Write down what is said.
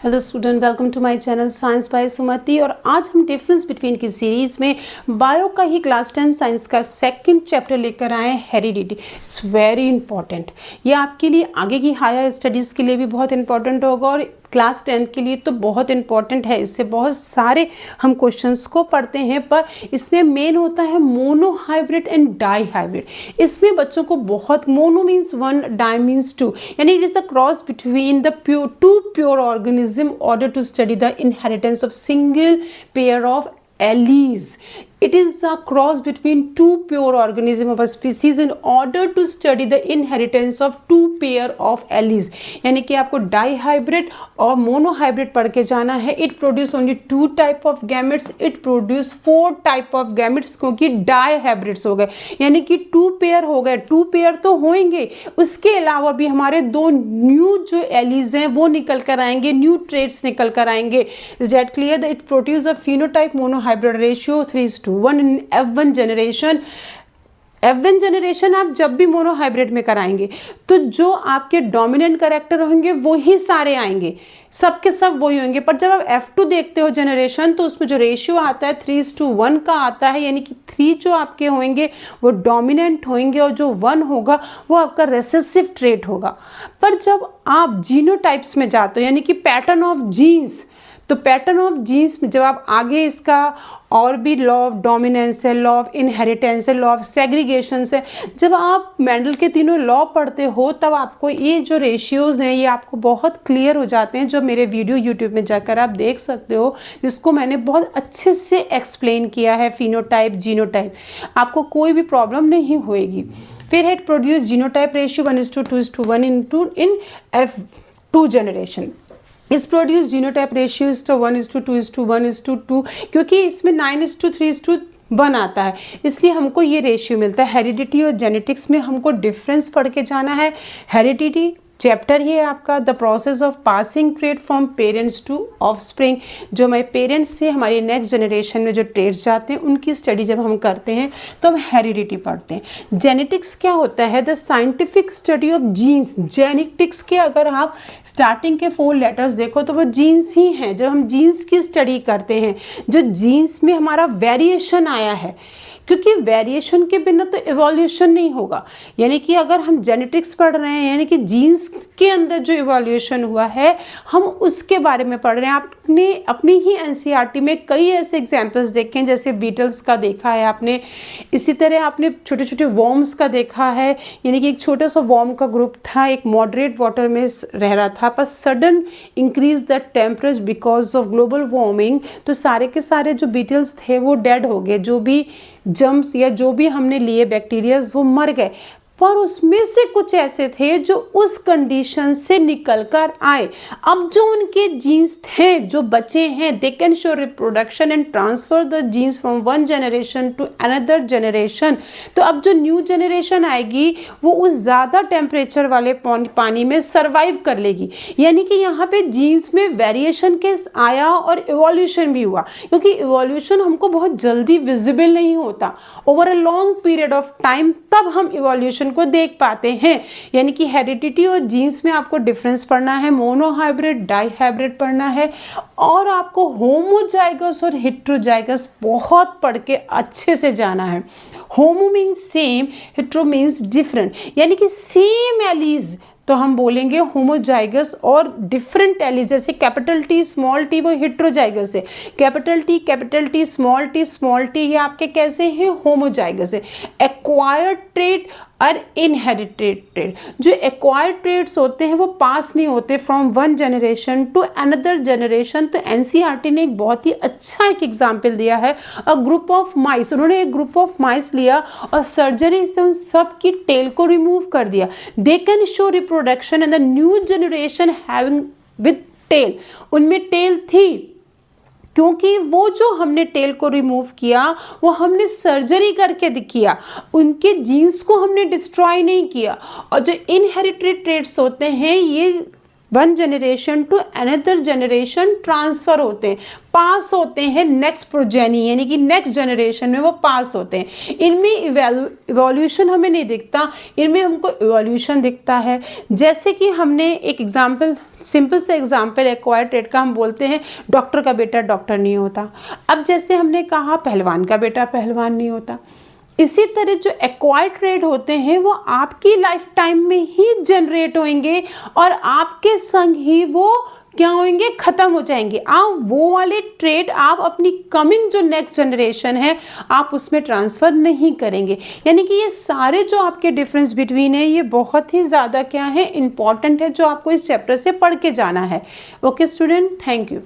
Hello student, welcome to my channel science by Sumati. और आज हम डिफरेंस बिटवीन की सीरीज में बायो का ही क्लास 10 साइंस का सेकंड चैप्टर लेकर आए हैं, हेरिडिटी। It's very important. ये आपके लिए आगे की हायर स्टडीज़ के लिए भी बहुत इंपॉर्टेंट होगा और क्लास 10 के लिए तो बहुत इंपॉर्टेंट है। इससे बहुत सारे हम क्वेश्चंस को पढ़ते हैं, पर इसमें मेन होता है monohybrid and dihybrid. इसमें बच्चों को बहुत, mono means one, di means two, यानी it is a cross between the two pure organism order to study the inheritance of single pair of alleles. It is a cross between two pure organism of a species in order to study the inheritance of two pair of alleles. यानी कि आपको dihybrid और monohybrid पढ़ के जाना है। It produce only two type of gametes, it produce four type of gametes, क्योंकि dihybrids हो गए, यानी कि टू पेयर हो गए। टू पेयर तो होंगे, उसके अलावा भी हमारे दो न्यू जो एलीज हैं वो निकल कर आएंगे, न्यू ट्रेड्स निकल कर आएंगे। Is that clear? It produce a phenotype mono hybrid ratio 3:1 in F1 generation. F1 generation आप जब भी मोनो हाइब्रिड में कराएंगे तो जो आपके डोमिनेंट कैरेक्टर होंगे वो ही सारे आएंगे, सब के सब वही होंगे। पर जब आप F2 देखते हो जनरेशन, तो उसमें जो रेशियो आता है 3:1 का आता है, यानी कि 3 जो आपके होंगे वो डोमिनेंट होंगे और जो 1 होगा वो आपका रेसेसिव ट्रेट होगा। पर जब आप जीनोटाइप्स में जाते हो, यानी कि पैटर्न ऑफ जीन्स, तो पैटर्न ऑफ जीन्स में जब आप आगे इसका और भी लॉ ऑफ डोमिनेंस है, लॉ ऑफ इनहेरिटेंस है, लॉ ऑफ सेग्रीगेशन है, जब आप मेंडल के तीनों लॉ पढ़ते हो तब आपको ये जो रेशियोज़ हैं ये आपको बहुत क्लियर हो जाते हैं। जो मेरे वीडियो यूट्यूब में जाकर आप देख सकते हो, जिसको मैंने बहुत अच्छे से एक्सप्लेन किया है, फिनोटाइप जीनोटाइप, आपको कोई भी प्रॉब्लम नहीं होएगी। फिर है प्रोड्यूस जीनोटाइप रेशियो 1:2:1 इन F2 जनरेशन। इस प्रोड्यूस जीनोटाइप रेशियो 1:2:1:2, क्योंकि इसमें 9:3:1 आता है, इसलिए हमको ये रेशियो मिलता है। हेरिडिटी और जेनेटिक्स में हमको डिफरेंस पढ़ के जाना है। हेरिडिटी चैप्टर ये है आपका the process of passing trait from parents to offspring. जो हमारे पेरेंट्स से हमारी नेक्स्ट जनरेशन में जो ट्रेड्स जाते हैं उनकी स्टडी जब हम करते हैं तो हम हेरिडिटी पढ़ते हैं। जेनेटिक्स क्या होता है? The scientific study of genes. Genetics के अगर आप स्टार्टिंग के 4 लेटर्स देखो तो वो जीन्स ही हैं। जब हम जीन्स की स्टडी करते हैं, जो जीन्स में हमारा वेरिएशन आया है, क्योंकि वेरिएशन के बिना तो इवोल्यूशन नहीं होगा। यानी कि अगर हम जेनेटिक्स पढ़ रहे हैं, यानी कि जीन्स के अंदर जो इवोल्यूशन हुआ है हम उसके बारे में पढ़ रहे हैं। आपने अपनी ही एनसीईआरटी में कई ऐसे एग्जाम्पल्स देखे हैं, जैसे बीटल्स का देखा है आपने, इसी तरह आपने छोटे छोटे वॉर्म्स का देखा है। यानी कि एक छोटा सा वॉर्म का ग्रुप था, एक मॉडरेट वाटर में रह रहा था, पर sudden increase the temperature because of global warming, तो सारे के सारे जो बीटल्स थे वो डेड हो गए। जो भी जम्स या जो भी हमने लिए बैक्टीरियाज वो मर गए, पर उसमें से कुछ ऐसे थे जो उस कंडीशन से निकल कर आए। अब जो उनके जीन्स थे जो बचे हैं, they can show reproduction and transfer the genes from one generation to another generation. तो अब जो न्यू जनरेशन आएगी वो उस ज़्यादा टेम्परेचर वाले पानी में सर्वाइव कर लेगी। यानी कि यहाँ पे जीन्स में वेरिएशन केस आया और इवोल्यूशन भी हुआ, क्योंकि इवोल्यूशन हमको बहुत जल्दी विजिबल नहीं होता, over a long period of time तब हम इवोल्यूशन को देख पाते हैं। यानी कि हेरिडिटी और जीन्स में आपको डिफरेंस पढ़ना है, मोनो हाइब्रिड, डाई हाइब्रिड पढ़ना है, और आपको होमोजाइगस और हेट्रोजाइगस बहुत पढ़ के अच्छे से जाना है। Homo means same, hetero means different, यानी कि सेम एलीज तो हम बोलेंगे होमोजाइगस, और डिफरेंट एलीज जैसे कैपिटल टी स्मॉल टी वो हेट्रोजाइगस है, कैपिटल टी स्मॉल टी ये आपके कैसे हैं? होमोजाइगस है। एक्वायर्ड ट्रेट और इनहेरिटेड ट्रेड, जो एक्वायर्ड ट्रेड्स होते हैं वो पास नहीं होते from one generation to another generation. तो एनसीईआरटी ने एक बहुत ही अच्छा एक एग्जाम्पल दिया है, अ ग्रुप ऑफ माइस। उन्होंने एक ग्रुप ऑफ माइस लिया और सर्जरी से उन सब की टेल को रिमूव कर दिया। They can show reproduction in the new generation having with tail. उनमें टेल थी, क्योंकि वो जो हमने टेल को रिमूव किया वो हमने सर्जरी करके किया, उनके जीन्स को हमने डिस्ट्रॉय नहीं किया। और जो इनहेरिटेड ट्रेट्स होते हैं ये one generation to another generation transfer होते हैं, पास होते हैं नेक्स्ट प्रोजेनी यानी कि नेक्स्ट जनरेशन में वो पास होते हैं। इनमें इवोल्यूशन हमें नहीं दिखता, इनमें हमको इवोल्यूशन दिखता है। जैसे कि हमने एक एग्जाम्पल, सिंपल से एग्जाम्पल एक्वायर्ड ट्रेट का हम बोलते हैं डॉक्टर का बेटा डॉक्टर नहीं होता। अब जैसे हमने कहा पहलवान का बेटा पहलवान नहीं होता, इसी तरह जो एक्वायर्ड ट्रेड होते हैं वो आपकी लाइफ टाइम में ही जनरेट होंगे और आपके संग ही वो क्या होंगे, खत्म हो जाएंगे। आप वो वाले ट्रेड आप अपनी कमिंग जो नेक्स्ट जनरेशन है आप उसमें ट्रांसफ़र नहीं करेंगे। यानी कि ये सारे जो आपके डिफरेंस बिटवीन है ये बहुत ही ज़्यादा क्या है, इंपॉर्टेंट है, जो आपको इस चैप्टर से पढ़ के जाना है। Okay student, thank you.